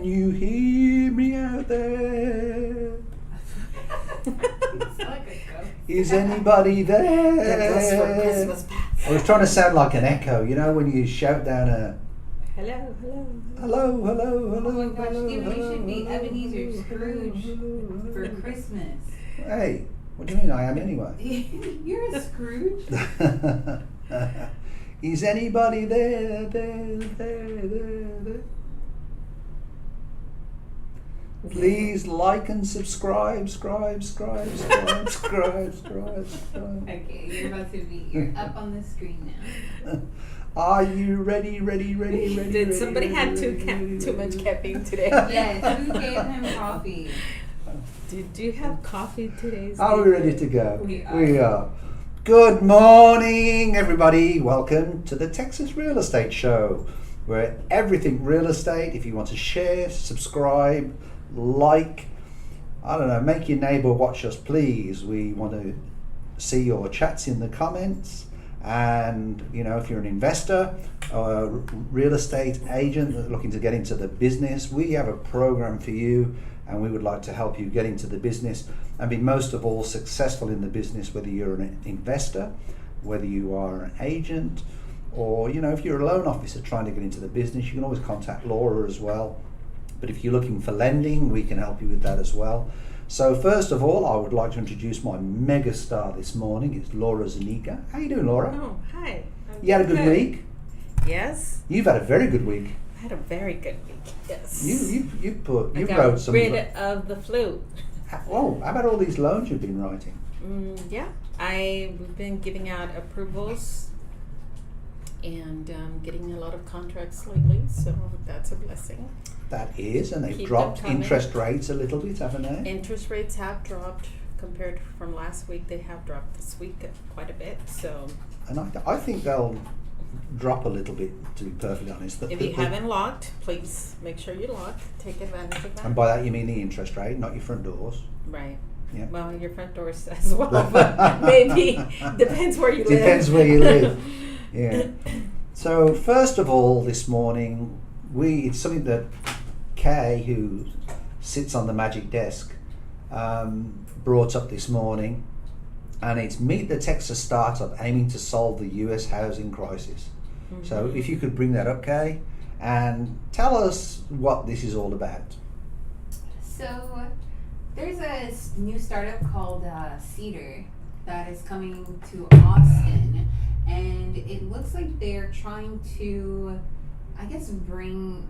you hear me out there? Is anybody there? That goes for Christmas past. I was trying to sound like an echo, you know, when you shout down a Hello, hello. hello, hello, hello. Oh my gosh, hello, dude, you should be hello, Ebenezer hello, Scrooge hello, for hello. Christmas. Hey, what do you mean I am anyway? You're a Scrooge. Is anybody there? Please like and subscribe. Okay, you're up on the screen now. Are you ready? Did somebody have too much caffeine today? Yes, who gave him coffee? Did you have coffee today? Are we ready to go? We are. Good morning, everybody. Welcome to the Texas Real Estate Show, where everything real estate, if you want to share, subscribe, like, make your neighbor watch us, please. We want to see your chats in the comments. And, if you're an investor or a real estate agent looking to get into the business, we have a program for you, and we would like to help you get into the business and be most of all successful in the business, whether you're an investor, whether you are an agent, or, if you're a loan officer trying to get into the business, you can always contact Laura as well. But if you're looking for lending, we can help you with that as well. So first of all, I would like to introduce my mega star this morning. It's Laura Zanika. How you doing, Laura? Oh, hi. You had a good week? Yes. You've had a very good week. I had a very good week. Yes. You I got wrote some. rid of the flu. Oh, how about all these loans you've been writing? Yeah, I've been giving out approvals and getting a lot of contracts lately, so that's a blessing. That is, and they've Keep dropped them coming. interest rates a little bit, haven't they? Interest rates have dropped compared from last week. They have dropped this week quite a bit. So, And I think they'll drop a little bit, to be perfectly honest. if you haven't locked, please make sure you lock. Take advantage of that. And by that you mean the interest rate, not your front doors. Right. Yeah. Well, your front doors as well, but maybe depends where you live. Depends where you live. Yeah. So first of all, this morning, it's something that Kay, who sits on the magic desk, brought up this morning, and it's Meet the Texas Startup aiming to solve the U.S. housing crisis. Mm-hmm. So if you could bring that up, Kay, and tell us what this is all about. So there's a new startup called Cedar that is coming to Austin, and it looks like they're trying to, bring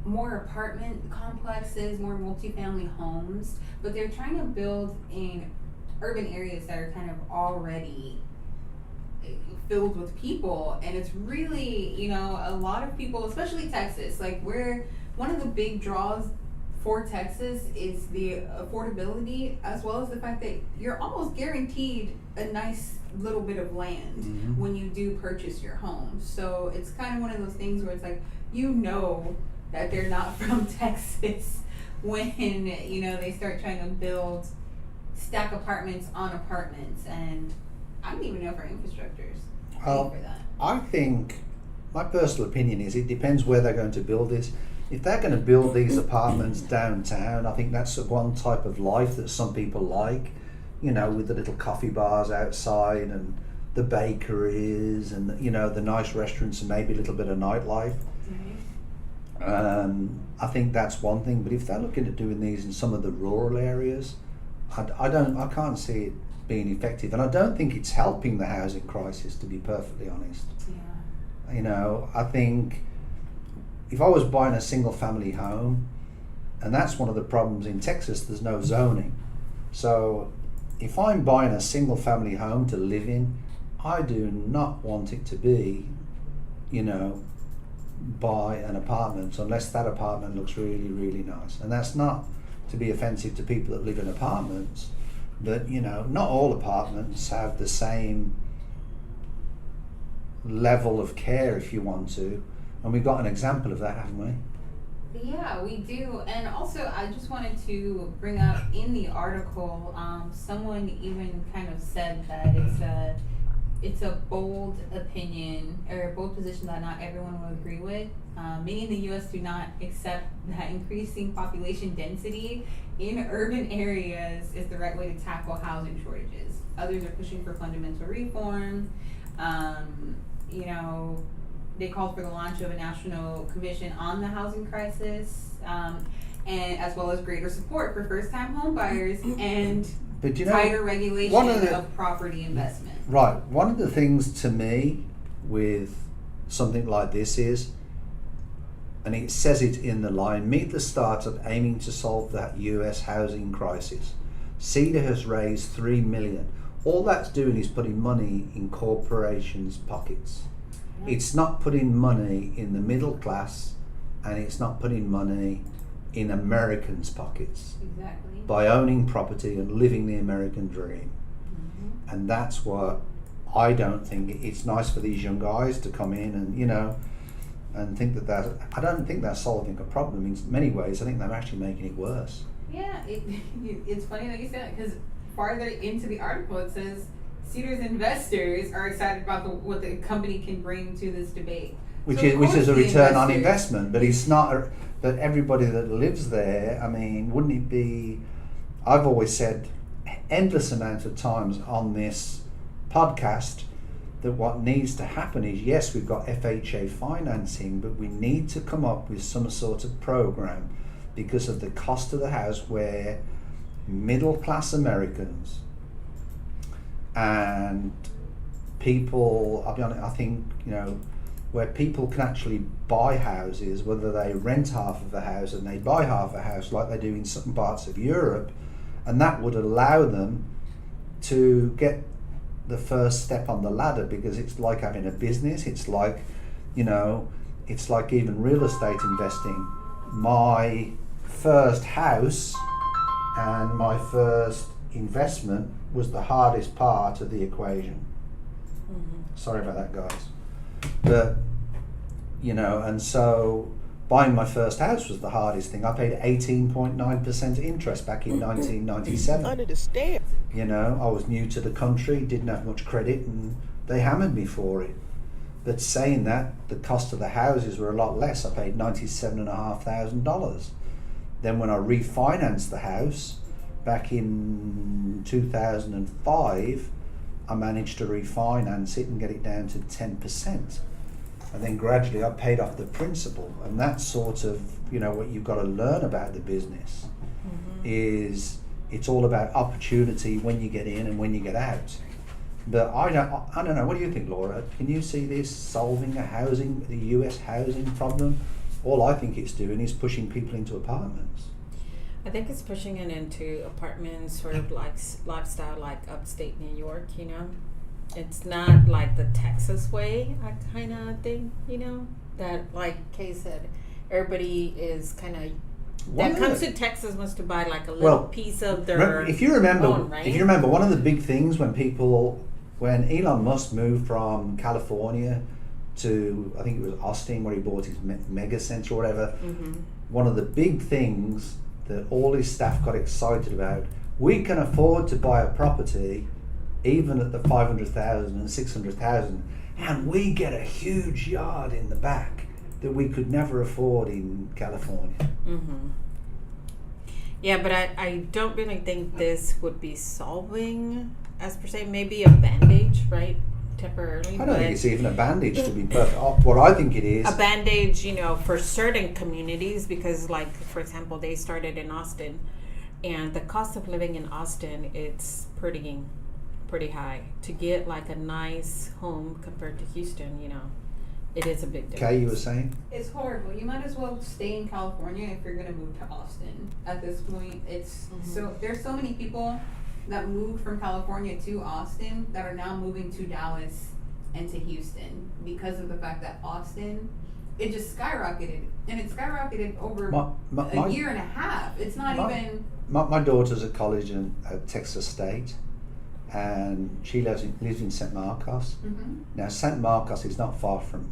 more apartment complexes, more multifamily homes, but they're trying to build in urban areas that are kind of already filled with people. And it's really, a lot of people, especially Texas, one of the big draws for Texas is the affordability, as well as the fact that you're almost guaranteed a nice little bit of land when you do purchase your home. So it's kind of one of those things where it's like, that they're not from Texas when, they start trying to stack apartments on apartments. And I don't even know if our infrastructure is ready for that. I think, my personal opinion is, it depends where they're going to build this. If they're going to build these apartments downtown, I think that's one type of life that some people like, with the little coffee bars outside and the bakeries and, the nice restaurants and maybe a little bit of nightlife. I think that's one thing, but if they're looking at doing these in some of the rural areas, I can't see it being effective, and I don't think it's helping the housing crisis, to be perfectly honest. Yeah. I think if I was buying a single family home, and that's one of the problems in Texas, there's no zoning. So if I'm buying a single family home to live in, I do not want it to be, buy an apartment unless that apartment looks really, really nice. And that's not to be offensive to people that live in apartments, but not all apartments have the same level of care, if you want to, and we've got an example of that, haven't we? Yeah, we do. And also, I just wanted to bring up in the article, someone even kind of said that it's a bold opinion or a bold position that not everyone will agree with. Many in the U.S. do not accept that increasing population density in urban areas is the right way to tackle housing shortages. Others are pushing for fundamental reform. You know, they called for the launch of a national commission on the housing crisis, and as well as greater support for first-time home buyers and But you know, tighter regulation of property investment. Right. One of the things to me with something like this is, and it says it in the line, meet the startup aiming to solve that US housing crisis. Cedar has raised $3 million. All that's doing is putting money in corporations' pockets. It's not putting money in the middle class, and it's not putting money in Americans' pockets. Exactly. By owning property and living the American dream. Mm-hmm. And that's what I don't think. It's nice for these young guys to come in and, you know, and think that I don't think they're solving a problem. In many ways, I think they're actually making it worse. Yeah, it's funny that you say that, because farther into the article it says Cedar's investors are excited about what the company can bring to this debate. Which So is a the return on investors- investment, but it's not. But everybody that lives there, I mean, wouldn't it be? I've always said endless amount of times on this podcast that what needs to happen is, yes, we've got FHA financing, but we need to come up with some sort of program because of the cost of the house, where middle class Americans and people, I'll be honest, I think, you know, where people can actually buy houses, whether they rent half of a house and they buy half a house like they do in certain parts of Europe, and that would allow them to get the first step on the ladder, because it's like having a business. It's like, you know, it's like even real estate investing. My first house and my first investment was the hardest part of the equation. Mm-hmm. Sorry about that, guys. But, you know, and so buying my first house was the hardest thing. I paid 18.9% interest back in 1997. I understand. You know, I was new to the country, didn't have much credit, and they hammered me for it. But saying that, the cost of the houses were a lot less. I paid $97,500. Then when I refinanced the house back in 2005, I managed to refinance it and get it down to 10%. And then gradually I paid off the principal. And that's sort of, you know, what you've got to learn about the business. Mm-hmm. Is it's all about opportunity when you get in and when you get out. But I don't know, what do you think, Laura? Can you see this solving the US housing problem? All I think it's doing is pushing people into apartments. I think it's pushing it into apartments, sort of like lifestyle, like upstate New York, you know. It's not like the Texas way, kind of thing, you know. That, like Kay said, everybody is kind of that comes to Texas wants to buy like a little piece of their if you remember, own, right? if you remember, one of the big things when Elon Musk moved from California to, I think it was Austin, where he bought his mega center or whatever. Mm-hmm. One of the big things that all his staff got excited about, we can afford to buy a property even at the 500,000 and 600,000, and we get a huge yard in the back that we could never afford in California. Mm-hmm. Yeah, but I don't really think this would be solving, as per se, maybe a bandage, right? Temporarily. I don't think it's even a bandage, to be perfect. What I think it is, a bandage, you know, for certain communities, because, like, for example, they started in Austin, and the cost of living in Austin, it's pretty high. To get like a nice home compared to Houston, you know, it is a big difference. Kay, you were saying? It's horrible. You might as well stay in California if you're going to move to Austin. At this point, it's so there's so many people that moved from California to Austin that are now moving to Dallas and to Houston because of the fact that Austin, it just skyrocketed, and it skyrocketed over a year and a half. It's not even. My daughter's at college at Texas State, and she lives in St. Marcos. Mm-hmm. Now, St. Marcos is not far from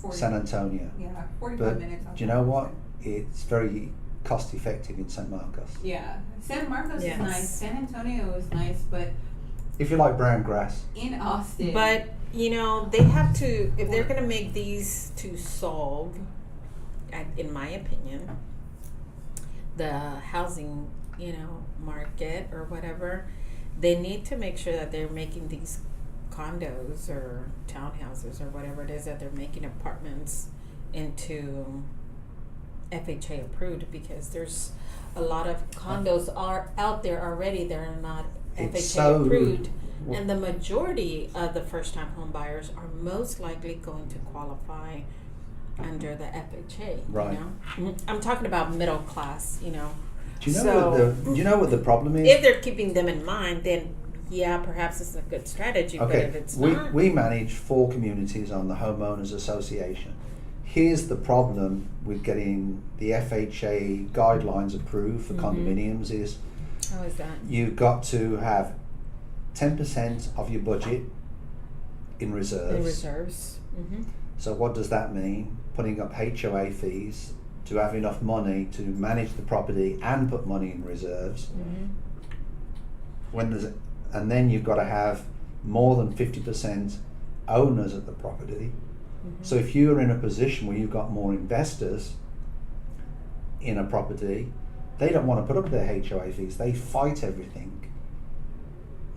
It's San Antonio. Yeah, 45 But minutes. do you know what? It's very cost effective in St. Marcos. Yeah, San Marcos Yes. is nice. San Antonio is nice, but If you like brown grass. in Austin. But they have to, if they're going to make these to solve, in my opinion, the housing market or whatever, they need to make sure that they're making these condos or townhouses or whatever it is that they're making apartments into FHA approved, because there's a lot of condos are out there already that are not FHA approved, and the majority of the first time home buyers are most likely going to qualify under the FHA. Right. I'm talking about middle class. Do you know what the problem is? If they're keeping them in mind, then yeah, perhaps it's a good strategy. Okay. But if it's not, we manage 4 communities on the Homeowners Association. Here's the problem with getting the FHA guidelines approved for condominiums is, how is that? you've got to have 10% of your budget in reserves. In reserves. Mm-hmm. So what does that mean? Putting up HOA fees to have enough money to manage the property and put money in reserves. Mm-hmm. And then you've got to have more than 50% owners of the property. Mm-hmm. So if you're in a position where you've got more investors in a property, they don't want to put up their HOA fees. They fight everything.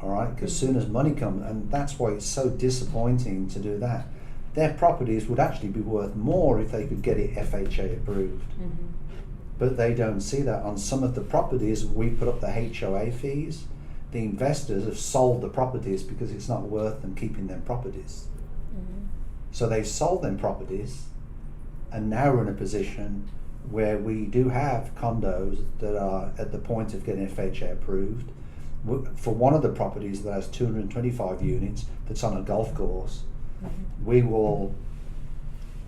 All right, because soon as money comes, and that's why it's so disappointing to do that. Their properties would actually be worth more if they could get it FHA approved. Mm-hmm. But they don't see that. On some of the properties we put up the HOA fees, the investors have sold the properties because it's not worth them keeping their properties. Mm-hmm. So they sold them properties, and now we're in a position where we do have condos that are at the point of getting FHA approved. For one of the properties that has 225 units that's on a golf course, we will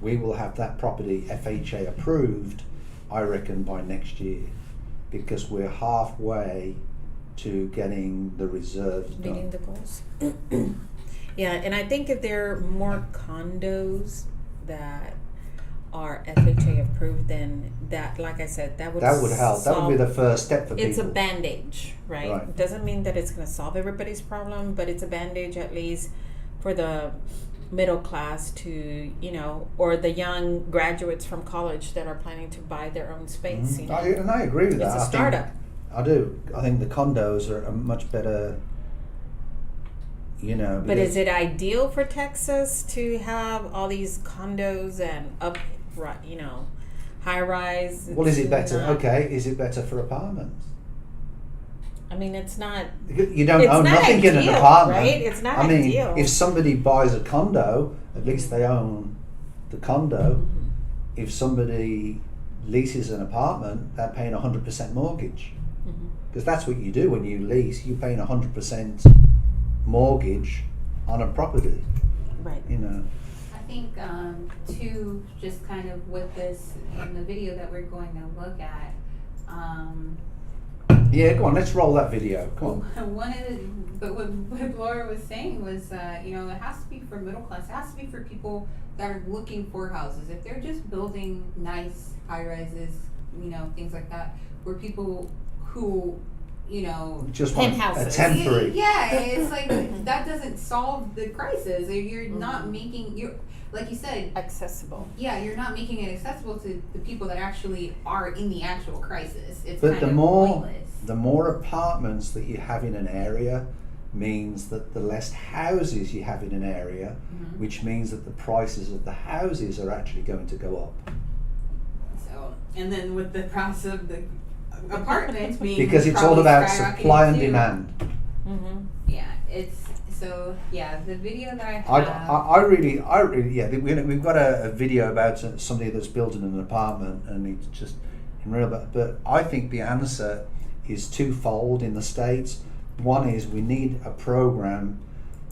have that property FHA approved, I reckon, by next year, because we're halfway to getting the reserves done. Meeting the goals. Yeah, and I think if there are more condos that are FHA approved, then that, like I said, that would help. That would be the first step for people. It's a bandage, right? It doesn't mean that it's going to solve everybody's problem, but it's a bandage at least for the middle class to, or the young graduates from college that are planning to buy their own space. Mm-hmm. And I agree with that. It's a startup. I do. I think the condos are a much better, But is it ideal for Texas to have all these condos and high rise? Well, is it better? Okay, is it better for apartments? I mean, it's not. You don't own nothing in an apartment, right? It's not ideal. If somebody buys a condo, at least they own the condo. Mm-hmm. If somebody leases an apartment, they're paying 100% mortgage, because that's what you do when you lease. You're paying 100% mortgage on a property, right? I think too, just kind of with this in the video that we're going to look at. Yeah, go on. Let's roll that video. Come on. But what Laura was saying was, it has to be for middle class. It has to be for people that are looking for houses. If they're just building nice high rises, things like that, where people who, just want a temporary. Yeah, it's like that doesn't solve the crisis. You're not making like you said, accessible. Yeah, you're not making it accessible to the people that actually are in the actual crisis. It's but kind of pointless. The more apartments that you have in an area means that the less houses you have in an area, which means that the prices of the houses are actually going to go up. So, and then with the price of the apartments being because it's all about supply and demand. Mm-hmm. Yeah, the video that I have. I really, yeah. We've got a video about somebody that's building an apartment, and it's just in real. But I think the answer is twofold in the States. One is we need a program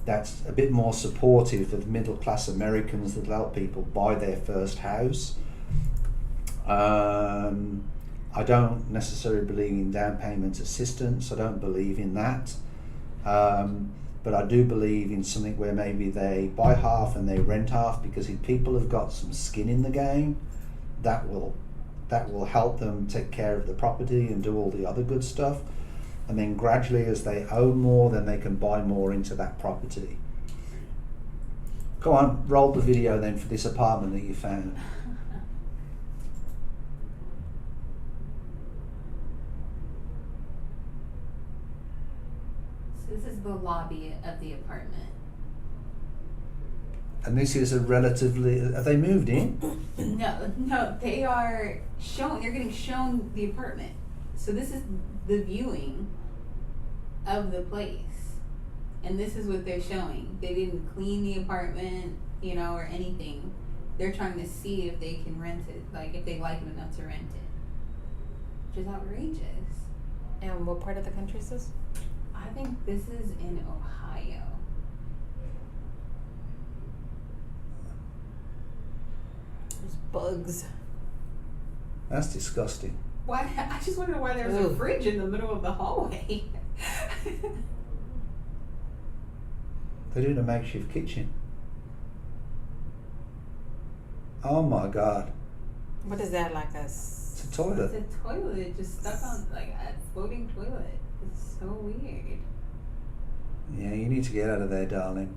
that's a bit more supportive of middle class Americans that help people buy their first house. I don't necessarily believe in down payment assistance. I don't believe in that. But I do believe in something where maybe they buy half and they rent half, because if people have got some skin in the game, that will help them take care of the property and do all the other good stuff. and then gradually as they own more, then they can buy more into that property. Go on, roll the video then for this apartment that you found. So this is the lobby of the apartment. And this is a relatively, have they moved in? No, they are shown, you're getting shown the apartment. So this is the viewing of the place. And this is what they're showing. They didn't clean the apartment, you know, or anything. They're trying to see if they can rent it, like if they like it enough to rent it. Which is outrageous. And what part of the country is this? I think this is in Ohio. There's bugs. That's disgusting. Why? I just wonder why there was a fridge in the middle of the hallway. They're doing a makeshift kitchen. Oh my God. What is that, like a... It's a toilet. It's a toilet just stuck on, like, a floating toilet. It's so weird. Yeah, you need to get out of there, darling.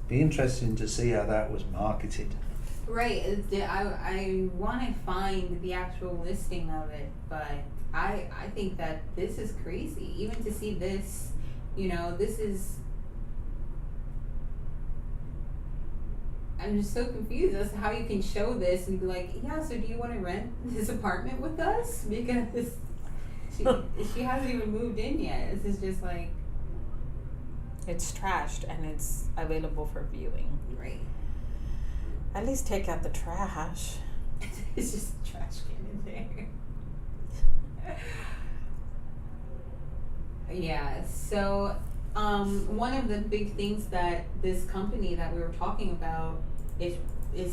Be interesting to see how that was marketed. Right. I want to find the actual listing of it, but I think that this is crazy. Even to see this, you know, this is... I'm just so confused as to how you can show this and be like, yeah, so do you want to rent this apartment with us? Because she hasn't even moved in yet. This is just like... It's trashed and it's available for viewing. Right. At least take out the trash. It's just a trash can in there. Yeah, so one of the big things that this company that we were talking about is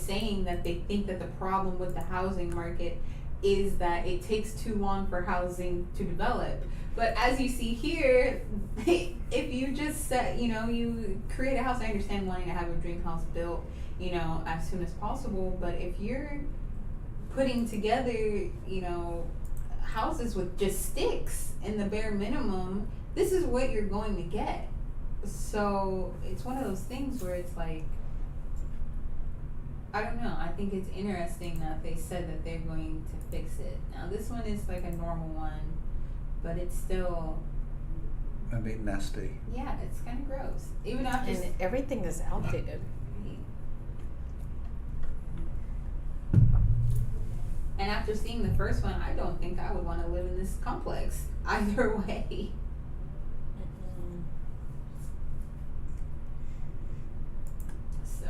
saying that they think that the problem with the housing market is that it takes too long for housing to develop. But as you see here, if you just set, you know, you create a house, I understand wanting to have a dream house built, you know, as soon as possible, but if you're putting together, you know, houses with just sticks in the bare minimum, this is what you're going to get. So it's one of those things where it's like, I don't know, I think it's interesting that they said that they're going to fix it. Now this one is like a normal one, but it's still A bit nasty. Yeah, it's kind of gross. Even after And everything is outdated. And after seeing the first one, I don't think I would want to live in this complex either way. So.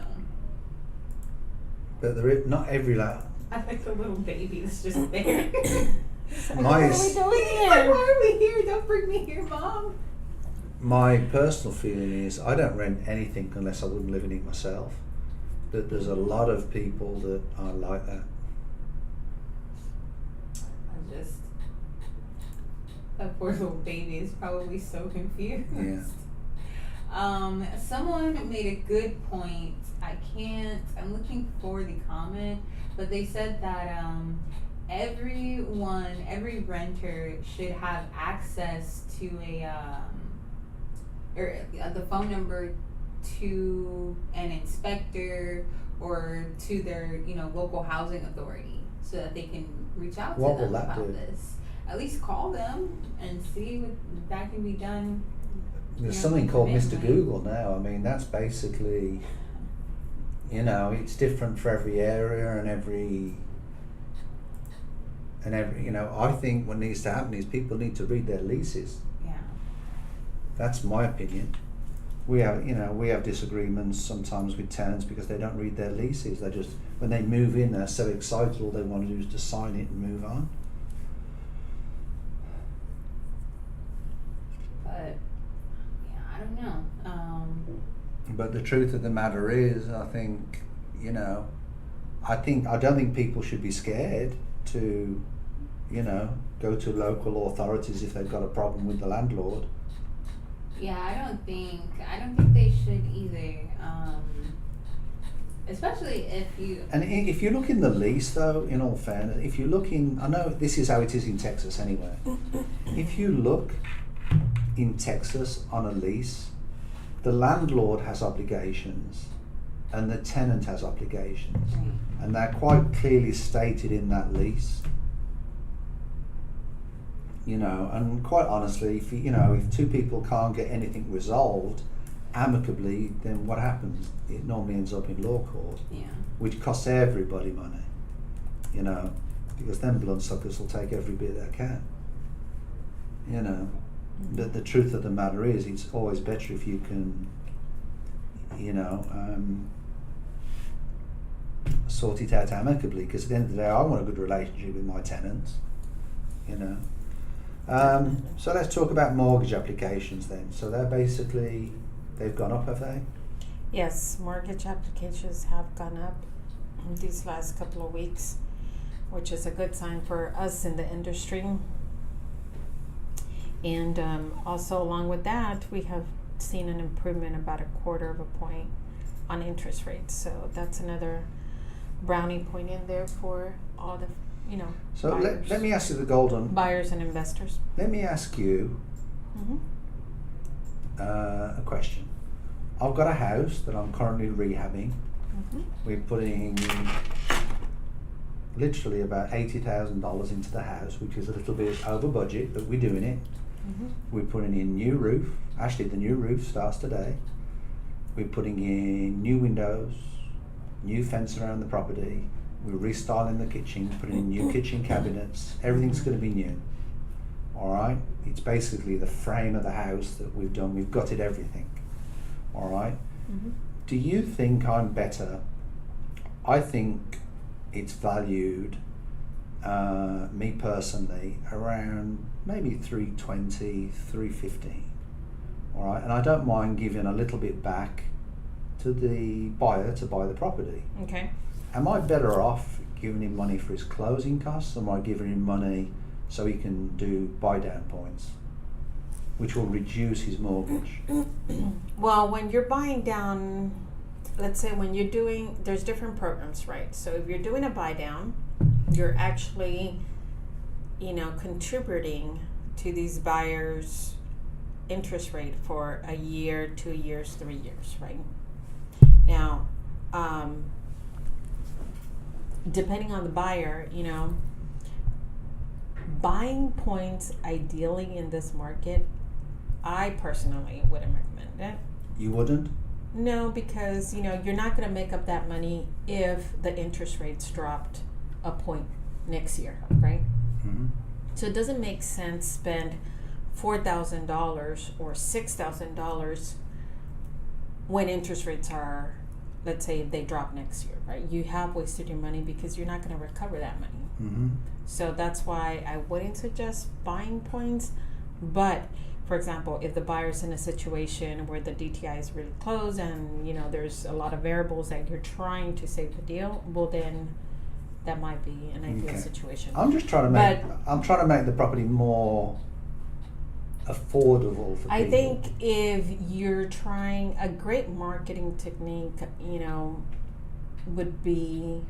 But there is not every I like the little baby that's just there. Nice. What are we doing here? Like, why are we here? Don't bring me here, Mom. My personal feeling is I don't rent anything unless I wouldn't live in it myself. But there's a lot of people that are like that. That poor little baby is probably so confused. Yeah. Someone made a good point. I'm looking for the comment, but they said that every renter should have access to the phone number to an inspector or to their local housing authority so that they can reach out to them about this. At least call them and see if that can be done. There's something called Mr. Google now. I mean, that's basically, it's different for every area and every, I think what needs to happen is people need to read their leases. Yeah. That's my opinion. We have disagreements sometimes with tenants because they don't read their leases. They just, when they move in, they're so excited, all they want to do is to sign it and move on. But yeah, I don't know. But the truth of the matter is, I think, I don't think people should be scared to, go to local authorities if they've got a problem with the landlord. Yeah, I don't think they should either. especially if you. And if you look in the lease, though, in all fairness, if you look in, I know this is how it is in Texas anyway. If you look in Texas on a lease, the landlord has obligations and the tenant has obligations, Right. and they're quite clearly stated in that lease. You know, and quite honestly, if two people can't get anything resolved amicably, then what happens? It normally ends up in law court, Yeah. which costs everybody money, you know, because them bloodsuckers will take every bit they can, you know. But the truth of the matter is, it's always better if you can, you know, sort it out amicably, because at the end of the day, I want a good relationship with my tenants, you know. So let's talk about mortgage applications then. So they've gone up, have they? Yes, mortgage applications have gone up these last couple of weeks, which is a good sign for us in the industry. And also along with that, we have seen an improvement about 1/4 of a point on interest rates. So that's another brownie point in there for all the, So buyers. let me ask you the golden. Buyers and investors. Let me ask you Mm-hmm. a question. I've got a house that I'm currently rehabbing. Mm-hmm. We're putting literally about $80,000 into the house, which is a little bit over budget, but we're doing it. Mm-hmm. We're putting in new roof. Actually, the new roof starts today. We're putting in new windows, new fence around the property. We're restyling the kitchen, putting in new kitchen cabinets. Everything's going to be new. All right? It's basically the frame of the house that we've done. We've gutted everything. All right? Mm-hmm. Do you think I'm better? I think it's valued, me personally, around maybe $320, $350. All right? And I don't mind giving a little bit back to the buyer to buy the property. Okay. Am I better off giving him money for his closing costs, or am I giving him money so he can do buy down points, which will reduce his mortgage? Well, when you're buying down, let's say when you're doing, there's different programs, right? So if you're doing a buy down, you're actually, contributing to these buyers' interest rate for a year, 2 years, 3 years, right? Now, depending on the buyer, buying points ideally in this market, I personally wouldn't recommend it. You wouldn't? No, because you're not going to make up that money if the interest rates dropped a point next year, right? Mm-hmm. So it doesn't make sense spend $4,000 or $6,000 when interest rates are, let's say, if they drop next year, right? You have wasted your money because you're not going to recover that money. Mm-hmm. So that's why I wouldn't suggest buying points. But for example, if the buyer's in a situation where the DTI is really close and there's a lot of variables that you're trying to save the deal, well then that might be an ideal situation. I'm just trying to make the property more affordable for people. I think if you're trying, a great marketing technique, would be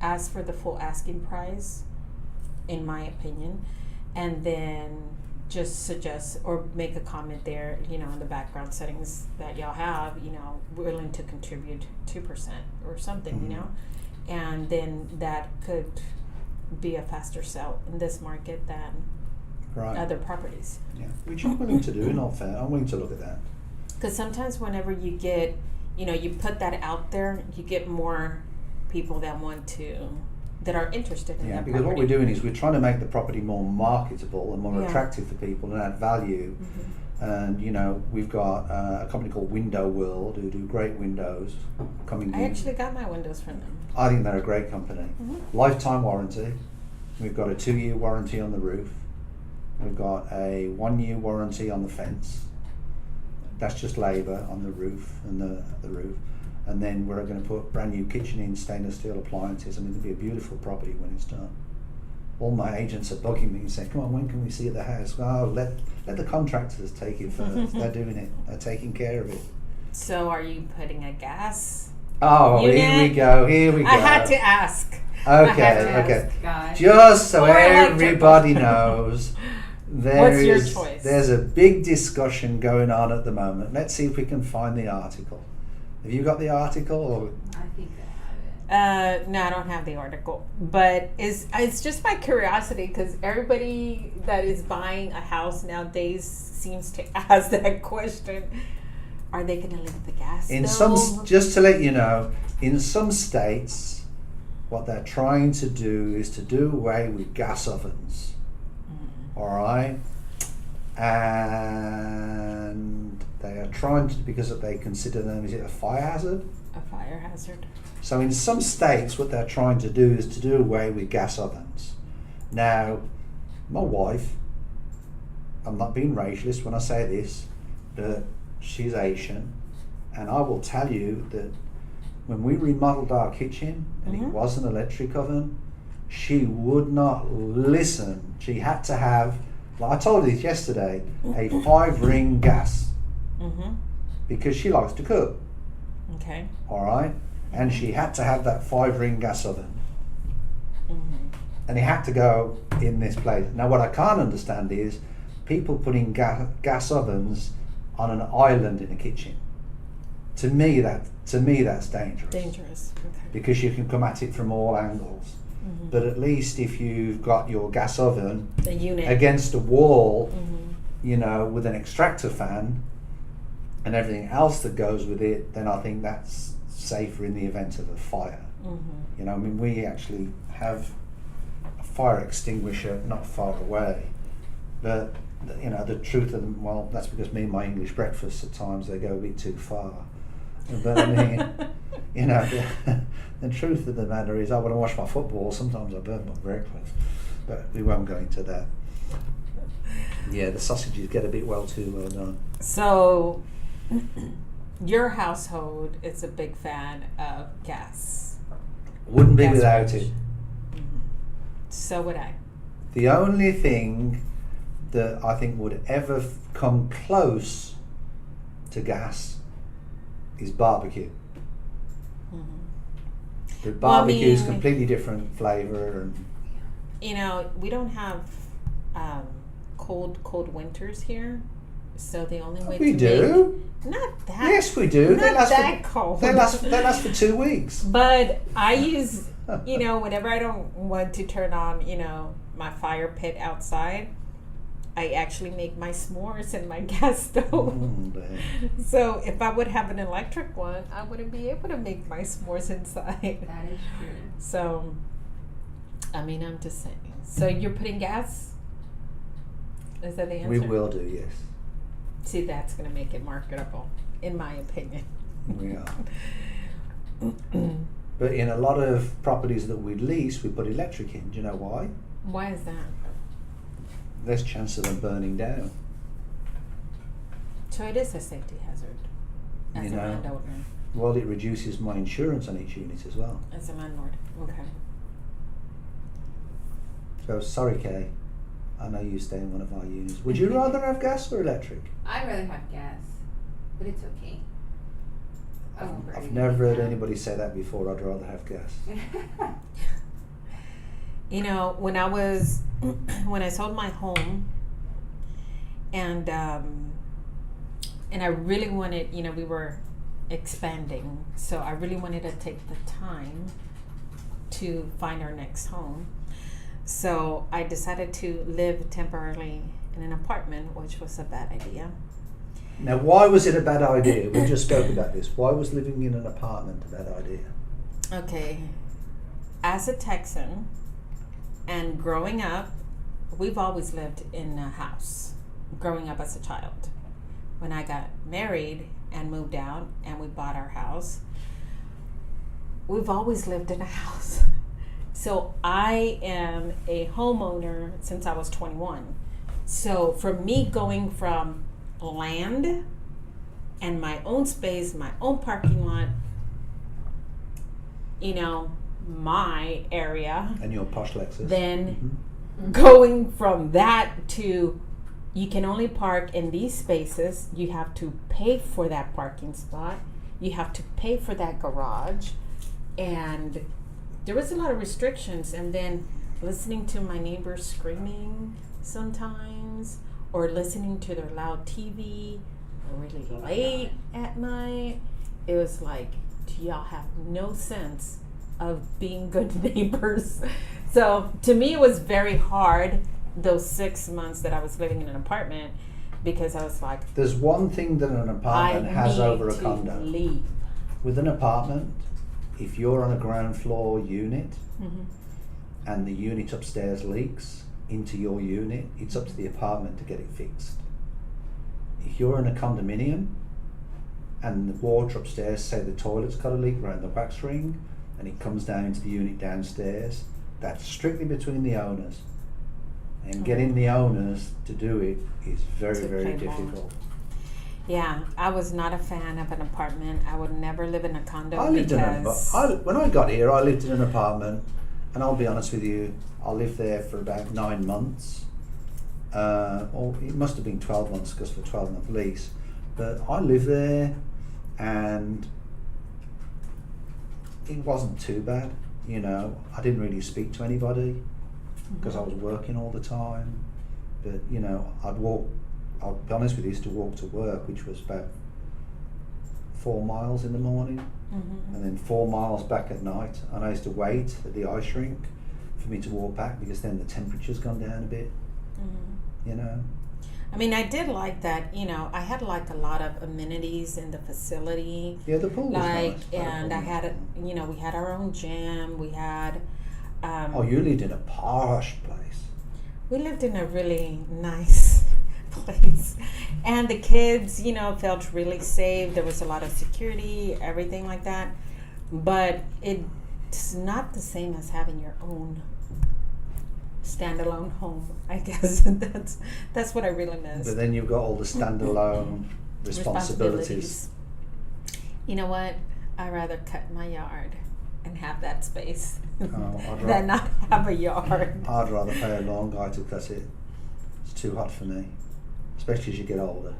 ask for the full asking price, in my opinion, and then just suggest or make a comment there, in the background settings that y'all have, willing to contribute 2% or something, Mm-hmm. and then that could be a faster sell in this market than other properties. Yeah, which I'm willing to do, in all fair. I'm willing to look at that. Because sometimes whenever you get, you put that out there, you get more people that that are interested in that because property. what we're doing is we're trying to make the property more marketable and more attractive for people and add value. Mm-hmm. And we've got a company called Window World who do great windows coming in. I actually got my windows from them. I think they're a great company. Mm-hmm. Lifetime warranty. We've got a 2-year warranty on the roof. We've got a 1-year warranty on the fence. That's just labour on the roof and the roof. And then we're going to put brand new kitchen in, stainless steel appliances. I mean, it'll be a beautiful property when it's done. All my agents are bugging me and saying, "Come on, when can we see the house?" Oh, let the contractors take it first. They're doing it. They're taking care of it. So are you putting a gas Oh, unit. here we go. Here we go. I had to ask. Okay. Gosh. Just so Or electrical. everybody knows, What's your choice? there's a big discussion going on at the moment. Let's see if we can find the article. Have you got the article? Or? I think I have it. No, I don't have the article, but it's just my curiosity because everybody that is buying a house nowadays seems to ask that question: are they going to leave the gas In stove? just to let you know, in some states, what they're trying to do is to do away with gas ovens. All right, and they are trying to, because they consider them, is it a fire hazard? A fire hazard. So in some states, what they're trying to do is to do away with gas ovens. Now, my wife, I'm not being racialist when I say this, but she's Asian, and I will tell you that when we remodeled our kitchen and it was an electric oven, she would not listen. She had to have, like I told you this yesterday, a 5-ring gas because she likes to cook. Okay. All right, and she had to have that 5-ring gas oven, and it had to go in this place. Now, what I can't understand is people putting gas ovens on an island in a kitchen. To me, that's dangerous. Dangerous. Okay. Because you can come at it from all angles. But at least if you've got your gas oven The unit. against a wall, you know, with an extractor fan and everything else that goes with it, then I think that's safer in the event of a fire. You know, I mean, we actually have a fire extinguisher not far away, but you know, the truth of them, well, that's because me and my English breakfasts at times they go a bit too far. But I mean, you know, the truth of the matter is, I want to watch my football. Sometimes I burn my breakfast, but we won't go into that. Yeah, the sausages get a bit too well done. So, your household is a big fan of gas. Wouldn't be Gas without range. it. So would I. The only thing that I think would ever come close to gas is barbecue. But barbecue is completely different flavour, and You know, we don't have cold winters here, so the only way we to do. make not that Yes, we do. not that cold. They last for 2 weeks. But I use, you know, whenever I don't want to turn on, you know, my fire pit outside, I actually make my s'mores in my gas stove. So if I would have an electric one, I wouldn't be able to make my s'mores inside. That is true. So, I mean, I'm just saying. So you're putting gas? Is that the answer? We will do, yes. See, that's going to make it marketable, in my opinion. We are. But in a lot of properties that we lease, we put electric in. Do you know why? Why is that? Less chance of them burning down. So it is a safety hazard as You a know. landowner, Well, it reduces my insurance on each unit as well. as a landlord. Okay. So sorry, Kay. I know you stay in one of our units. Would you rather have gas or electric? I'd rather have gas, but it's okay. I won't burn I've anything never heard down. anybody say that before. I'd rather have gas. You know, when I sold my home, and I really wanted, you know, we were expanding, so I really wanted to take the time to find our next home. So I decided to live temporarily in an apartment, which was a bad idea. Now, why was it a bad idea? We just spoke about this. Why was living in an apartment a bad idea? Okay, as a Texan and growing up, we've always lived in a house, growing up as a child. When I got married and moved out and we bought our house, we've always lived in a house. So I am a homeowner since I was 21. So for me, going from land and my own space, my own parking lot, you know, my area, And your posh Lexus. then going from that to you can only park in these spaces, you have to pay for that parking spot, you have to pay for that garage, and there was a lot of restrictions. And then listening to my neighbors screaming sometimes, or listening to their loud TV really late at night, it was like, y'all have no sense of being good neighbors. So to me, it was very hard those 6 months that I was living in an apartment, because I was like, There's one thing that an apartment has over a condo. Leave. With an apartment, if you're on a ground floor unit and the unit upstairs leaks into your unit, it's up to the apartment to get it fixed. If you're in a condominium and the water upstairs, say the toilet's got a leak around the wax ring and it comes down into the unit downstairs, that's strictly between the owners. And getting the owners to do it is very, very difficult. Yeah, I was not a fan of an apartment. I would never live in a condo. When I got here, I lived in an apartment, and I'll be honest with you, I lived there for about 9 months. Or it must have been 12 months because of a 12-month lease. But I lived there, and it wasn't too bad. You know, I didn't really speak to anybody because I was working all the time. But you know, I'll be honest with you, I used to walk to work, which was about 4 miles in the morning, and then 4 miles back at night. And I used to wait at the ice rink for me to walk back, because then the temperature's gone down a bit. You know, I mean, I did like that. You know, I had like a lot of amenities in the facility. Yeah, the pool was nice. And I had we had our own gym. We had. You lived in a posh place. We lived in a really nice place, and the kids, felt really safe. There was a lot of security, everything like that. But it's not the same as having your own standalone home, I guess. That's what I really miss. But then you've got all the standalone responsibilities. You know what? I'd rather cut my yard and have that space than not have a yard. I'd rather pay a lawn guy to cut it. It's too hot for me, especially as you get older.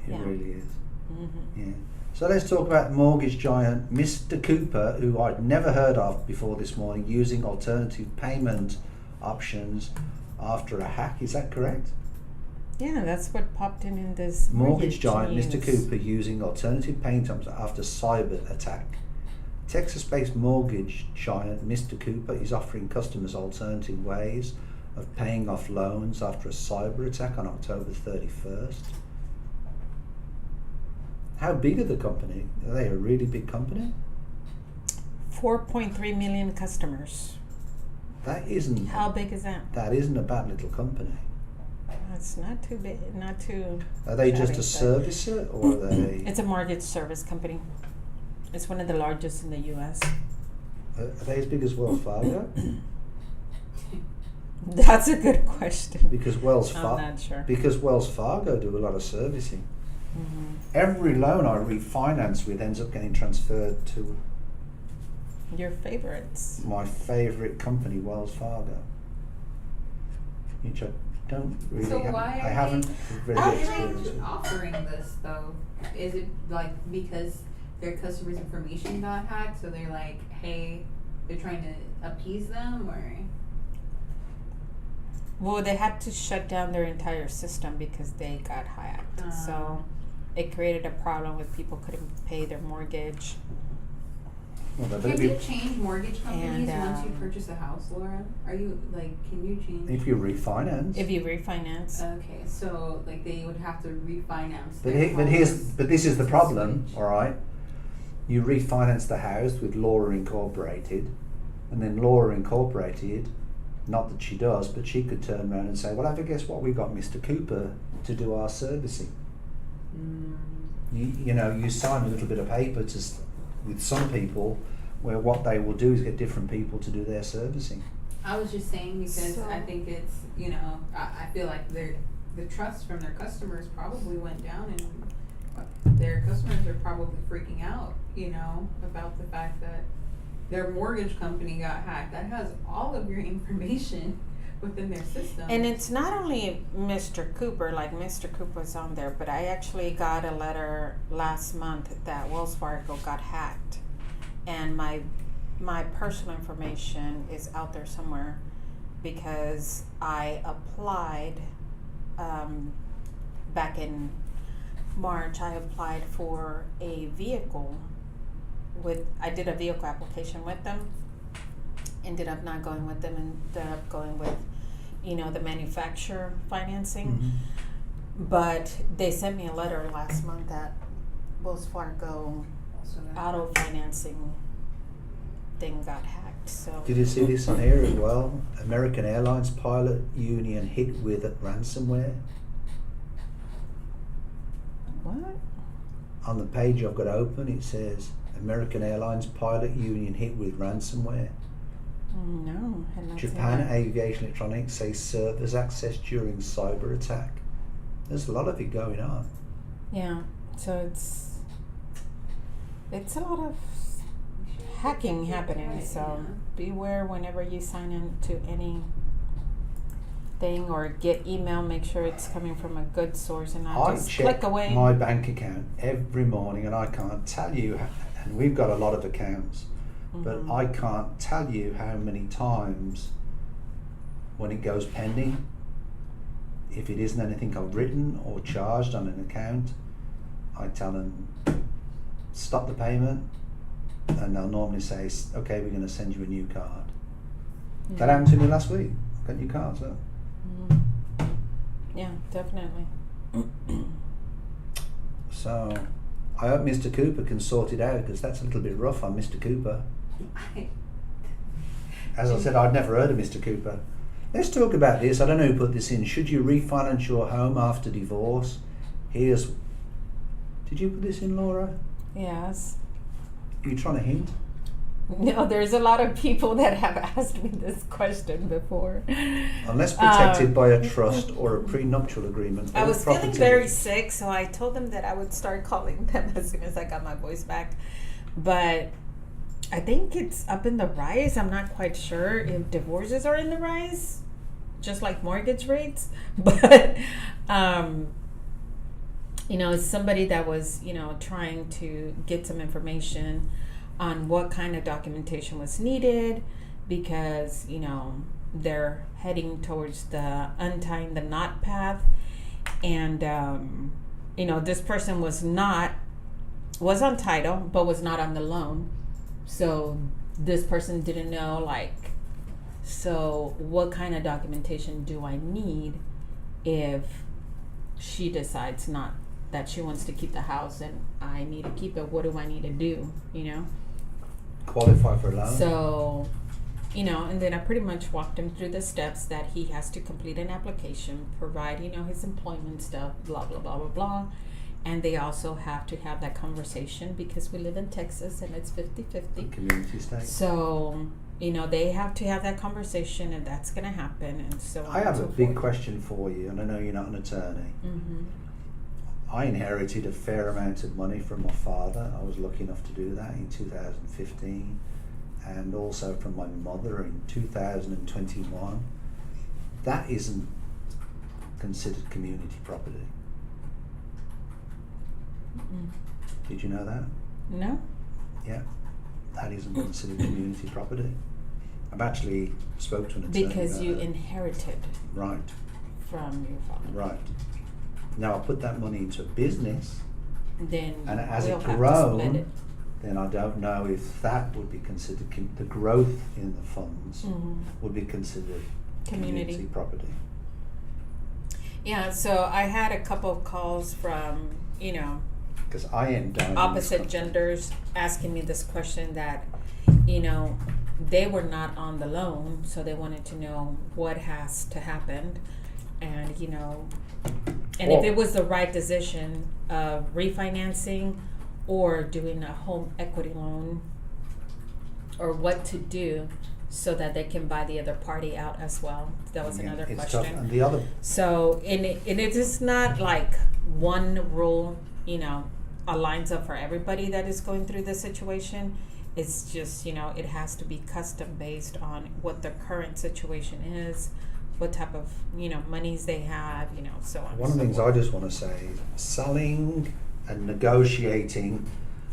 It really is. Yeah. So let's talk about mortgage giant Mr. Cooper, who I'd never heard of before this morning, using alternative payment options after a hack. Is that correct? Yeah, that's what popped in this mortgage giant news. Mr. Cooper using alternative payment options after cyber attack. Texas-based mortgage giant Mr. Cooper is offering customers alternative ways of paying off loans after a cyber attack on October 31st. How big are the company? Are they a really big company? 4.3 million customers. That isn't. How big is that? That isn't a bad little company. It's not too big, not too. Are they just a servicer, or are they? It's a mortgage service company. It's one of the largest in the U.S. Are they as big as Wells Fargo? That's a good question. Because Wells I'm not sure. Because Wells Fargo do a lot of servicing. Every loan I refinance with ends up getting transferred to your favorites. My favorite company, Wells Fargo, which I don't really. So why I haven't really experienced it. Offering this though? Is it like because their customers' information got hacked, so they're like, hey, they're trying to appease them, or? Well, they had to shut down their entire system because they got hacked. So it created a problem with people couldn't pay their mortgage. Well, can you change mortgage companies once you purchase a house, Laura? Are you can you change? If you refinance. Okay, so they would have to refinance. But this is the problem, all right? You refinance the house with Laura Incorporated, and then Laura Incorporated, not that she does, but she could turn around and say, well, I guess what, we got Mr. Cooper to do our servicing. You sign a little bit of paper with some people where what they will do is get different people to do their servicing. I was just saying because I think it's, I feel like the trust from their customers probably went down, and their customers are probably freaking out, about the fact that their mortgage company got hacked. That has all of your information within their system. And it's not only Mr. Cooper, like Mr. Cooper's on there, but I actually got a letter last month that Wells Fargo got hacked, and my personal information is out there somewhere because I applied back in March. I applied for a vehicle I did a vehicle application with them. Ended up not going with them, ended up going with, the manufacturer financing. Mm-hmm. But they sent me a letter last month that Wells Fargo auto financing thing got hacked. So Did you see this on here as well? American Airlines pilot union hit with ransomware. what? On the page I've got open, it says American Airlines pilot union hit with ransomware. No, had not seen Japan that. Aviation Electronics say servers accessed during cyber attack. There's a lot of it going on. Yeah, so it's a lot of hacking happening. So beware whenever you sign into any thing or get email. Make sure it's coming from a good source and not I just check click away. my bank account every morning, and I can't tell you, and we've got a lot of accounts, but I can't tell you how many times when it goes pending, if it isn't anything I've written or charged on an account, I tell them stop the payment, and they'll normally say, okay, we're going to send you a new card. That happened to me last week. Got new cards. So. Yeah, definitely. So I hope Mr. Cooper can sort it out, because that's a little bit rough on Mr. Cooper. As I said, I'd never heard of Mr. Cooper. Let's talk about this. I don't know who put this in. Should you refinance your home after divorce? Did you put this in, Laura? Yes. Are you trying to hint? No, there's a lot of people that have asked me this question before. Unless protected by a trust or a prenuptial agreement. I all was feeling property- very sick, so I told them that I would start calling them as soon as I got my voice back. But I think it's up in the rise. I'm not quite sure if divorces are in the rise, just like mortgage rates. But, it's somebody that was, trying to get some information on what kind of documentation was needed, because, they're heading towards the untying the knot path. And, this person was on title, but was not on the loan. So this person didn't know, so what kind of documentation do I need if she decides not that she wants to keep the house and I need to keep it? What do I need to do, Qualify for a loan? So, and then I pretty much walked him through the steps that he has to complete an application, provide, his employment stuff, blah, blah, blah, blah, blah. And they also have to have that conversation, because we live in Texas and it's 50-50. Community state. So, they have to have that conversation, and that's going to happen. And so I have a big question for you, and I know you're not an attorney. Mm-hmm. I inherited a fair amount of money from my father. I was lucky enough to do that in 2015, and also from my mother in 2021. That isn't considered community property. Mm-mm. Did you know that? No? Yeah, that isn't considered community property. I've actually spoke to an attorney Because about you that. inherited Right, from your father. right. Now I put that money into a business, Then and as we'll it have to grown, split it. then I don't know if that would be considered, the growth in the funds Mhm. would be considered Community. property. Yeah, so I had a couple of calls from, Because I am dying. opposite genders asking me this question that, they were not on the loan, so they wanted to know what has to happen. And, and if it was the right decision of refinancing or doing a home equity loan, or what to do so that they can buy the other party out as well. That was another it's question. tough. And the other, So, and it is not like one rule, aligns up for everybody that is going through this situation. It's just, it has to be custom based on what the current situation is, what type of monies they have, so on. One of the things I just want to say is selling and negotiating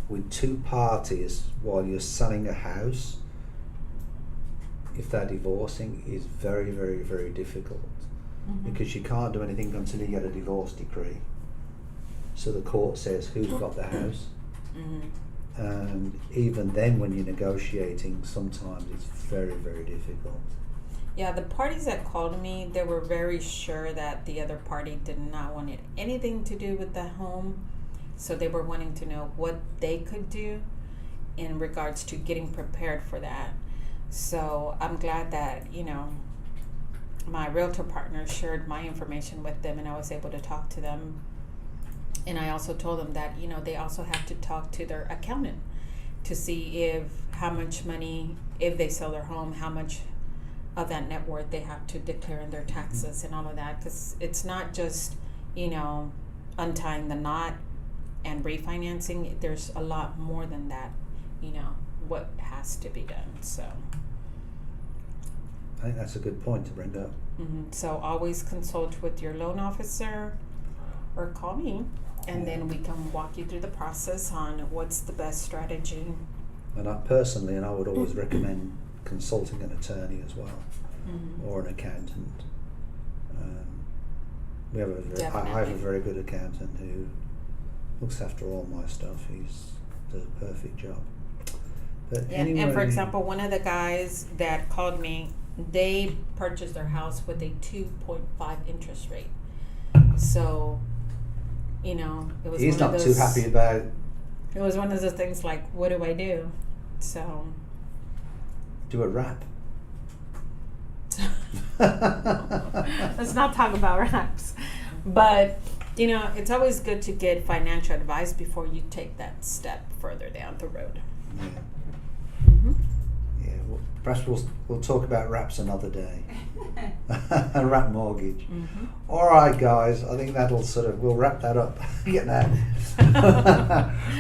with two parties while you're selling a house, if they're divorcing, is very, very, very difficult. Because you can't do anything until you get a divorce decree. So the court says who's got the house. And even then, when you're negotiating, sometimes it's very, very difficult. Yeah, the parties that called me, they were very sure that the other party did not want anything to do with the home. So they were wanting to know what they could do in regards to getting prepared for that. So I'm glad that, my realtor partner shared my information with them, and I was able to talk to them. And I also told them that, they also have to talk to their accountant to see how much money, if they sell their home, how much of that net worth they have to declare in their taxes and all of that. Because it's not just, untying the knot and refinancing. There's a lot more than that, what has to be done. So I think that's a good point to bring up. So always consult with your loan officer or call me, and then we can walk you through the process on what's the best strategy. And I personally, I would always recommend consulting an attorney as well, or an accountant. I have a very good accountant who looks after all my stuff. He's does a perfect job. But anyway, and for example, one of the guys that called me, they purchased their house with a 2.5 interest rate. So, it was he's one not of those, too happy about. It was one of those things like, what do I do? So do a wrap. Let's not talk about wraps. But, it's always good to get financial advice before you take that step further down the road. Yeah. Yeah. Well, perhaps we'll talk about wraps another day. A wrap mortgage. All right, guys. I think we'll wrap that up. Getting out.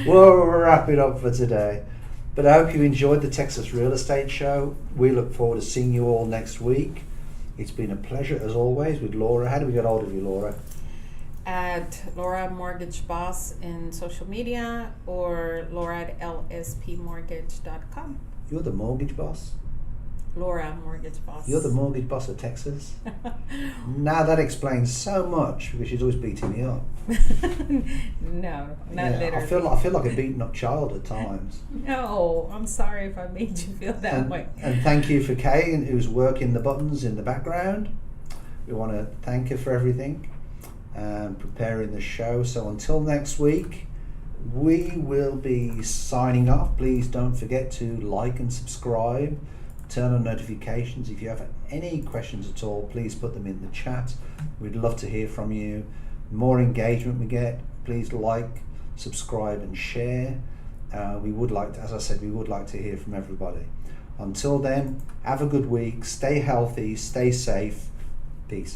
We'll wrap it up for today. But I hope you enjoyed the Texas Real Estate Show. We look forward to seeing you all next week. It's been a pleasure as always with Laura. How do we get hold of you, Laura? At Laura Mortgage Boss in social media, or Laura at lspmortgage.com. You're the mortgage boss? Laura Mortgage Boss. You're the mortgage boss of Texas? Now that explains so much, because she's always beating me up. No, not literally. I feel like a beaten up child at times. No, I'm sorry if I made you feel that way. And thank you for Kay, who's working the buttons in the background. We want to thank her for everything and preparing the show. So until next week, we will be signing off. Please don't forget to like and subscribe. Turn on notifications. If you have any questions at all, please put them in the chat. We'd love to hear from you. The more engagement we get, please like, subscribe and share. We would like to, as I said, we would like to hear from everybody. Until then, have a good week. Stay healthy, stay safe. Peace.